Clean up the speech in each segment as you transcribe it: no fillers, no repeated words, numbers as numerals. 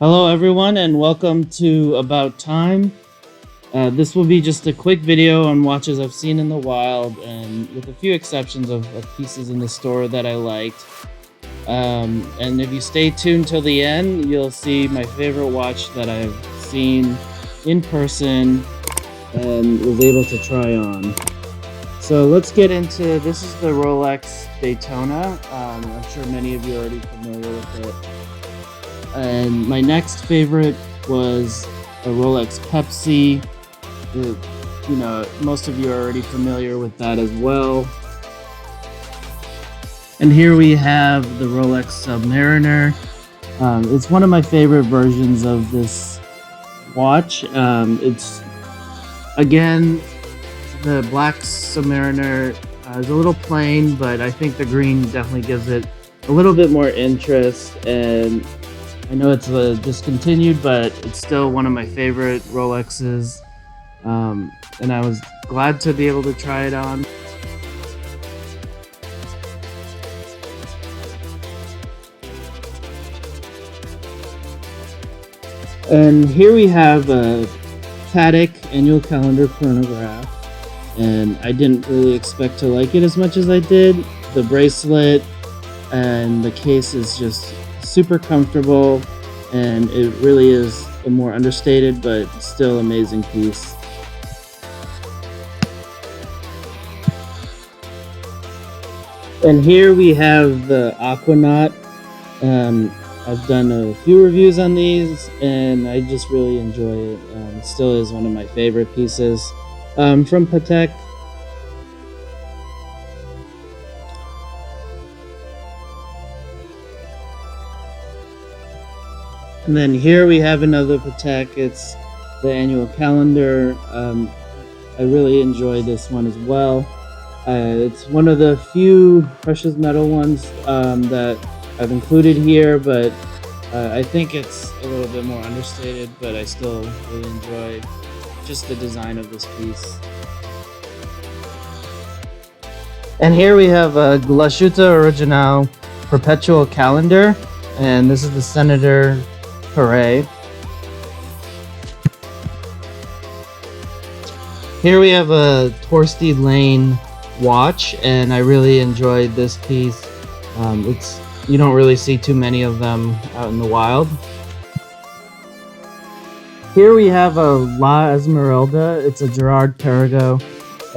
Hello everyone and welcome to About Time. This will be just a quick video on watches I've seen in the wild, and with a few exceptions of pieces in the store that I liked. And if you stay tuned till the end, you'll see my favorite watch that I've seen in person and was able to try on. So let's get into, this is the Rolex Daytona. I'm sure many of you are already familiar with it. And my next favorite was a Rolex Pepsi. Most of you are already familiar with that as well. And here we have the Rolex Submariner. It's one of my favorite versions of this watch. It's, again, the black Submariner is a little plain, but I think the green definitely gives it a little bit more interest. And I know it's discontinued, but it's still one of my favorite Rolexes, and I was glad to be able to try it on. And here we have a Patek annual calendar chronograph, and I didn't really expect to like it as much as I did. The bracelet and the case is just super comfortable, and it really is a more understated but still amazing piece. And here we have the Aquanaut. I've done a few reviews on these and I just really enjoy it. It still is one of my favorite pieces from Patek. And then here we have another Patek. It's the annual calendar. I really enjoy this one as well. It's one of the few precious metal ones that I've included here, but I think it's a little bit more understated, but I still really enjoy just the design of this piece. And here we have a Glashütte Original Perpetual Calendar, and this is the Senator Hooray. Here we have a Torsteed Lane watch, and I really enjoyed this piece. You don't really see too many of them out in the wild. Here we have a La Esmeralda. It's a Girard-Perregaux,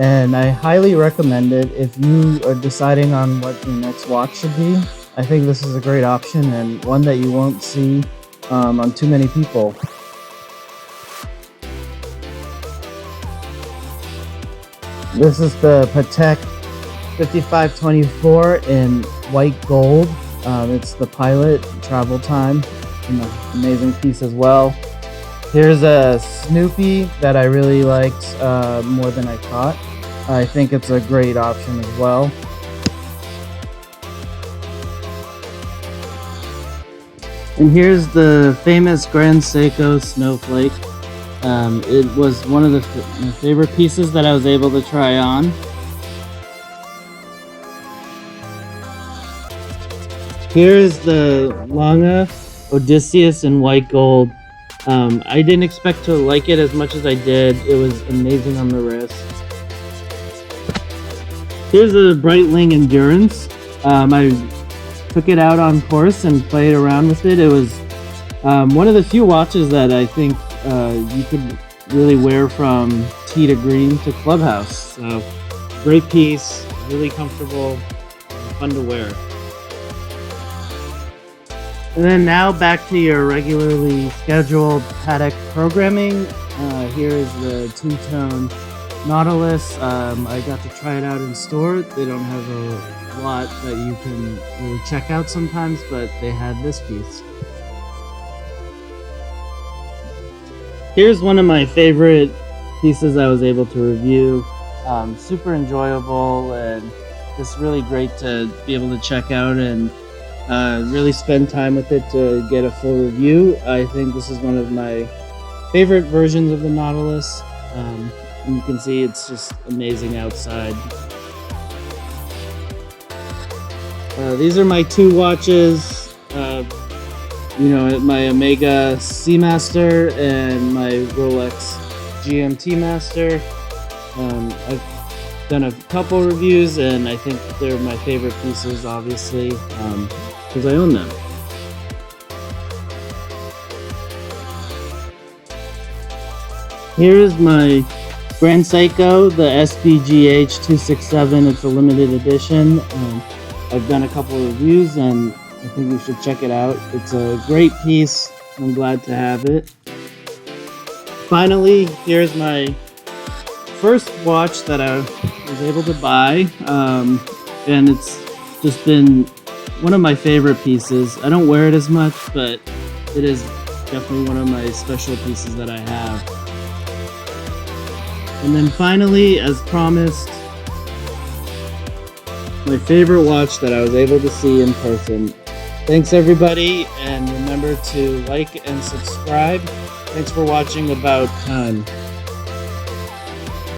and I highly recommend it if you are deciding on what your next watch should be. I think this is a great option and one that you won't see on too many people. This is the Patek 5524 in white gold. It's the Pilot Travel Time, an amazing piece as well. Here's a Snoopy that I really liked more than I thought. I think it's a great option as well. And here's the famous Grand Seiko Snowflake. It was one of my favorite pieces that I was able to try on. Here's the Lange Odysseus in white gold. I didn't expect to like it as much as I did. It was amazing on the wrist. Here's a Breitling Endurance. I took it out on course and played around with it. It was one of the few watches that I think you could really wear from tee to green to clubhouse. So great piece, really comfortable, fun to wear. And then now back to your regularly scheduled Patek programming. Here is the two-tone Nautilus. I got to try it out in store. They don't have a lot that you can really check out sometimes, but they had this piece. Here's one of my favorite pieces I was able to review. Super enjoyable and just really great to be able to check out and really spend time with it to get a full review. I think this is one of my favorite versions of the Nautilus. And you can see it's just amazing outside. These are my two watches. you know, my Omega Seamaster and my Rolex GMT Master. I've done a couple reviews, and I think they're my favorite pieces, obviously, because I own them. Here is my Grand Seiko, the SBGH 267. It's a limited edition. I've done a couple of reviews, and I think you should check it out. It's a great piece. I'm glad to have it. Finally, here's my first watch that I was able to buy, and it's just been one of my favorite pieces. I don't wear it as much, but it is definitely one of my special pieces that I have. And then finally, as promised, my favorite watch that I was able to see in person. Thanks everybody, and remember to like and subscribe. Thanks for watching About Time.